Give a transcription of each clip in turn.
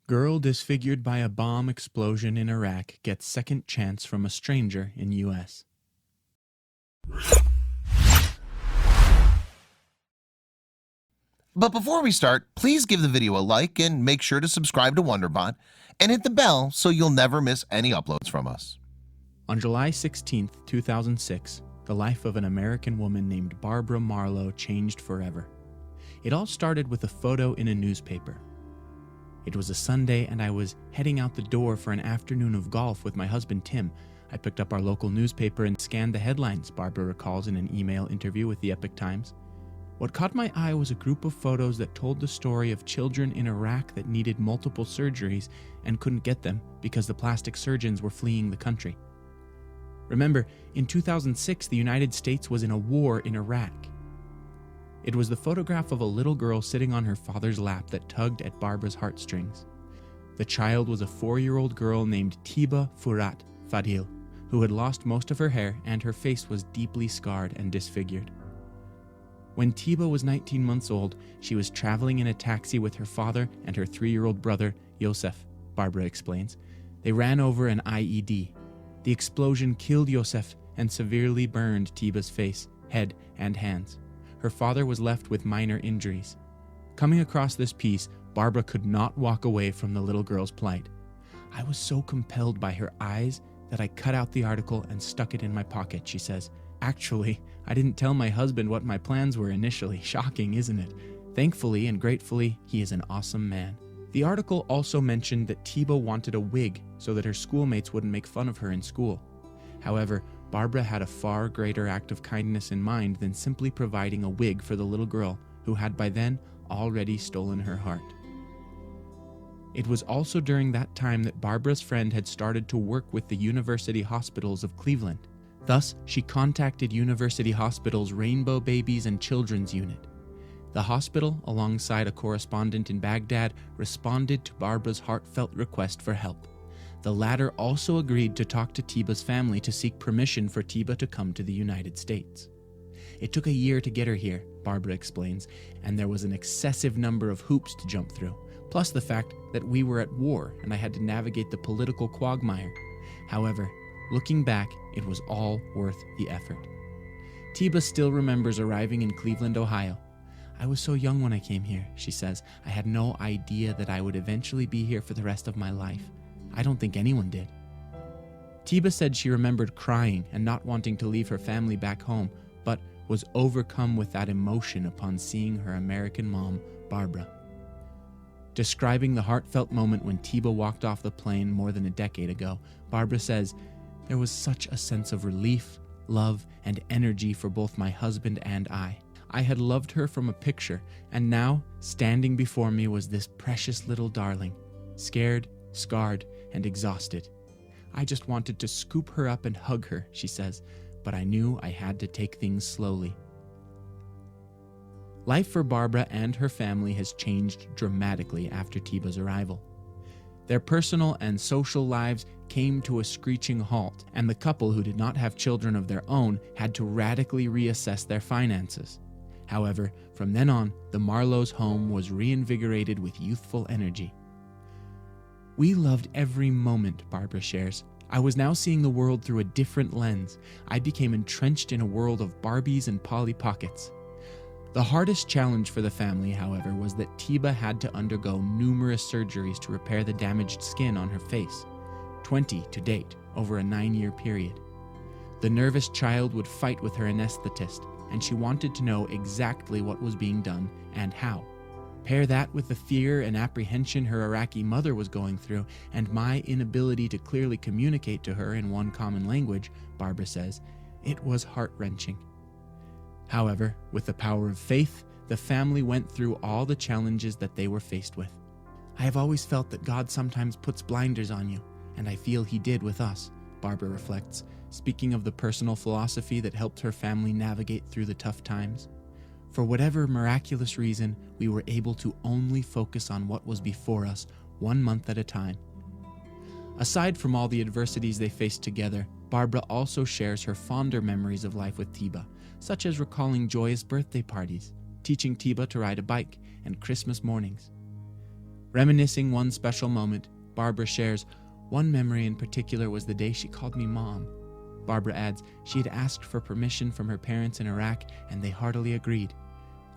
Girl disfigured by a bomb explosion in Iraq gets second chance from a stranger in U.S. But before we start, please give the video a like and make sure to subscribe to Wonderbot and hit the bell so you'll never miss any uploads from us. On July 16, 2006, the life of an American woman named Barbara Marlowe changed forever. It all started with a photo in a newspaper. It was a Sunday and I was heading out the door for an afternoon of golf with my husband Tim. I picked up our local newspaper and scanned the headlines, Barbara recalls in an email interview with the Epic Times. What caught my eye was a group of photos that told the story of children in Iraq that needed multiple surgeries and couldn't get them because the plastic surgeons were fleeing the country. Remember, in 2006, the United States was in a war in Iraq. It was the photograph of a little girl sitting on her father's lap that tugged at Barbara's heartstrings. The child was a 4-year-old girl named Teeba Furat Fadhil, who had lost most of her hair and her face was deeply scarred and disfigured. When Teeba was 19 months old, she was traveling in a taxi with her father and her 3-year-old brother, Yousef, Barbara explains. They ran over an IED. The explosion killed Yousef and severely burned Teeba's face, head, and hands. Her father was left with minor injuries. Coming across this piece, Barbara could not walk away from the little girl's plight. I was so compelled by her eyes that I cut out the article and stuck it in my pocket, she says. Actually, I didn't tell my husband what my plans were initially. Shocking, isn't it? Thankfully and gratefully, he is an awesome man. The article also mentioned that Teeba wanted a wig so that her schoolmates wouldn't make fun of her in school. However, Barbara had a far greater act of kindness in mind than simply providing a wig for the little girl who had by then already stolen her heart. It was also during that time that Barbara's friend had started to work with the University Hospitals of Cleveland. Thus, she contacted University Hospital's Rainbow Babies and Children's Unit. The hospital, alongside a correspondent in Baghdad, responded to Barbara's heartfelt request for help. The latter also agreed to talk to Teeba's family to seek permission for Teeba to come to the United States. It took a year to get her here, Barbara explains, and there was an excessive number of hoops to jump through, plus the fact that we were at war and I had to navigate the political quagmire. However, looking back, it was all worth the effort. Teeba still remembers arriving in Cleveland, Ohio. I was so young when I came here, she says. I had no idea that I would eventually be here for the rest of my life. I don't think anyone did. Teeba said she remembered crying and not wanting to leave her family back home, but was overcome with that emotion upon seeing her American mom, Barbara. Describing the heartfelt moment when Teeba walked off the plane more than a decade ago, Barbara says, "There was such a sense of relief, love, and energy for both my husband and I. I had loved her from a picture, and now, standing before me was this precious little darling, scared, scarred, and exhausted. I just wanted to scoop her up and hug her," she says, "but I knew I had to take things slowly." Life for Barbara and her family has changed dramatically after Teeba's arrival. Their personal and social lives came to a screeching halt, and the couple who did not have children of their own had to radically reassess their finances. However, from then on, the Marlowe's home was reinvigorated with youthful energy. "We loved every moment," Barbara shares. "I was now seeing the world through a different lens. I became entrenched in a world of Barbies and Polly Pockets." The hardest challenge for the family, however, was that Teeba had to undergo numerous surgeries to repair the damaged skin on her face, 20 to date, over a 9-year period. The nervous child would fight with her anesthetist, and she wanted to know exactly what was being done and how. Pair that with the fear and apprehension her Iraqi mother was going through, and my inability to clearly communicate to her in one common language, Barbara says, it was heart-wrenching. However, with the power of faith, the family went through all the challenges that they were faced with. "I have always felt that God sometimes puts blinders on you, and I feel He did with us," Barbara reflects, speaking of the personal philosophy that helped her family navigate through the tough times. "For whatever miraculous reason, we were able to only focus on what was before us, 1 month at a time." Aside from all the adversities they faced together, Barbara also shares her fonder memories of life with Teeba, such as recalling joyous birthday parties, teaching Teeba to ride a bike, and Christmas mornings. Reminiscing one special moment, Barbara shares, "One memory in particular was the day she called me Mom." Barbara adds, she had asked for permission from her parents in Iraq, and they heartily agreed.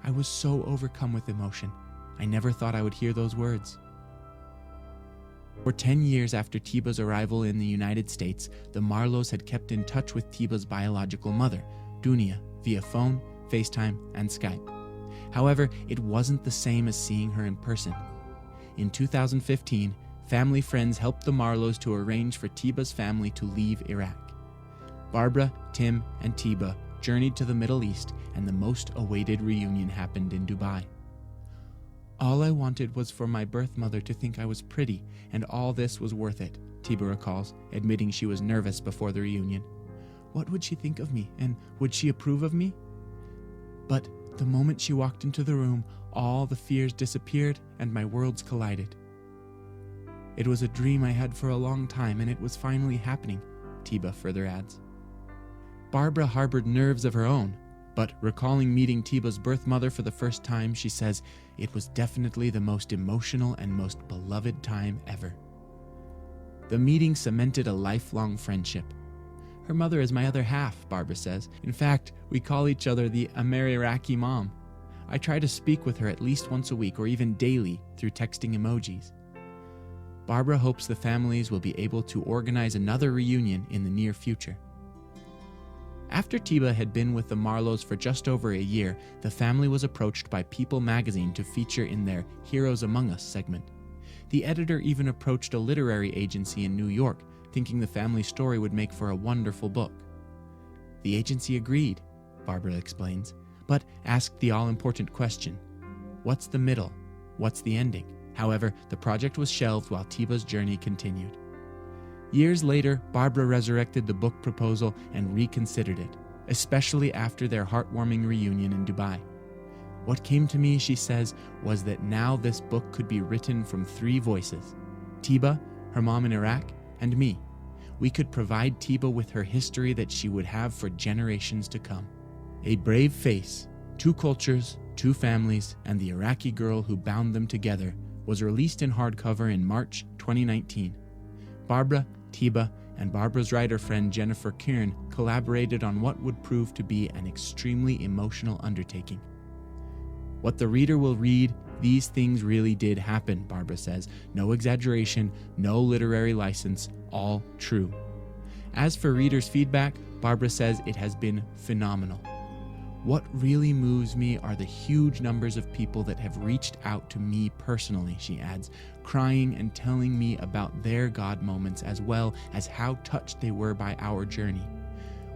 "I was so overcome with emotion. I never thought I would hear those words." For 10 years after Teeba's arrival in the United States, the Marlows had kept in touch with Teeba's biological mother, Dunia, via phone, FaceTime, and Skype. However, it wasn't the same as seeing her in person. In 2015, family friends helped the Marlows to arrange for Teeba's family to leave Iraq. Barbara, Tim, and Teeba journeyed to the Middle East, and the most awaited reunion happened in Dubai. "All I wanted was for my birth mother to think I was pretty, and all this was worth it," Teeba recalls, admitting she was nervous before the reunion. "What would she think of me, and would she approve of me?" But the moment she walked into the room, all the fears disappeared and my worlds collided. "It was a dream I had for a long time, and it was finally happening," Teeba further adds. Barbara harbored nerves of her own, but recalling meeting Teeba's birth mother for the first time, she says, "It was definitely the most emotional and most beloved time ever." The meeting cemented a lifelong friendship. "Her mother is my other half," Barbara says. "In fact, we call each other the Iraqi mom. I try to speak with her at least once a week or even daily through texting emojis." Barbara hopes the families will be able to organize another reunion in the near future. After Teeba had been with the Marlows for just over a year, the family was approached by People magazine to feature in their Heroes Among Us segment. The editor even approached a literary agency in New York, thinking the family story would make for a wonderful book. The agency agreed, Barbara explains, but asked the all-important question: what's the middle? What's the ending? However, the project was shelved while Teeba's journey continued. Years later, Barbara resurrected the book proposal and reconsidered it, especially after their heartwarming reunion in Dubai. "What came to me," she says, "was that now this book could be written from 3 voices: Teeba, her mom in Iraq, and me. We could provide Teeba with her history that she would have for generations to come. A brave face, 2 cultures, 2 families, and the Iraqi girl who bound them together" was released in hardcover in March 2019. Barbara, Teeba, and Barbara's writer friend Jennifer Kieran collaborated on what would prove to be an extremely emotional undertaking. "What the reader will read, these things really did happen," Barbara says. "No exaggeration, no literary license, all true." As for readers' feedback, Barbara says it has been phenomenal. "What really moves me are the huge numbers of people that have reached out to me personally," she adds, crying and telling me about their God moments as well as how touched they were by our journey.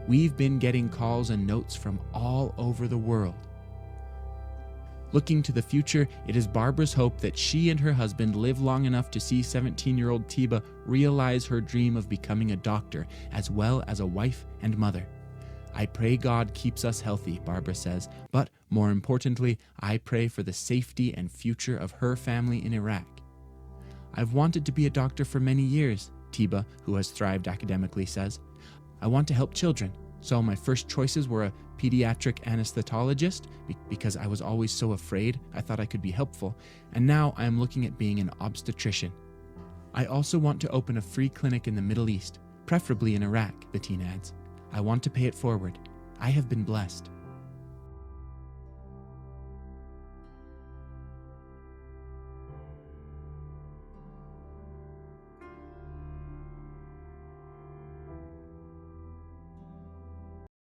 "We've been getting calls and notes from all over the world." Looking to the future, it is Barbara's hope that she and her husband live long enough to see 17-year-old Teeba realize her dream of becoming a doctor as well as a wife and mother. "I pray God keeps us healthy," Barbara says, "but more importantly, I pray for the safety and future of her family in Iraq." "I've wanted to be a doctor for many years," Teeba, who has thrived academically, says. "I want to help children, so my first choices were a pediatric anesthetologist because I was always so afraid I thought I could be helpful, and now I am looking at being an obstetrician. I also want to open a free clinic in the Middle East, preferably in Iraq," the teen adds. "I want to pay it forward. I have been blessed."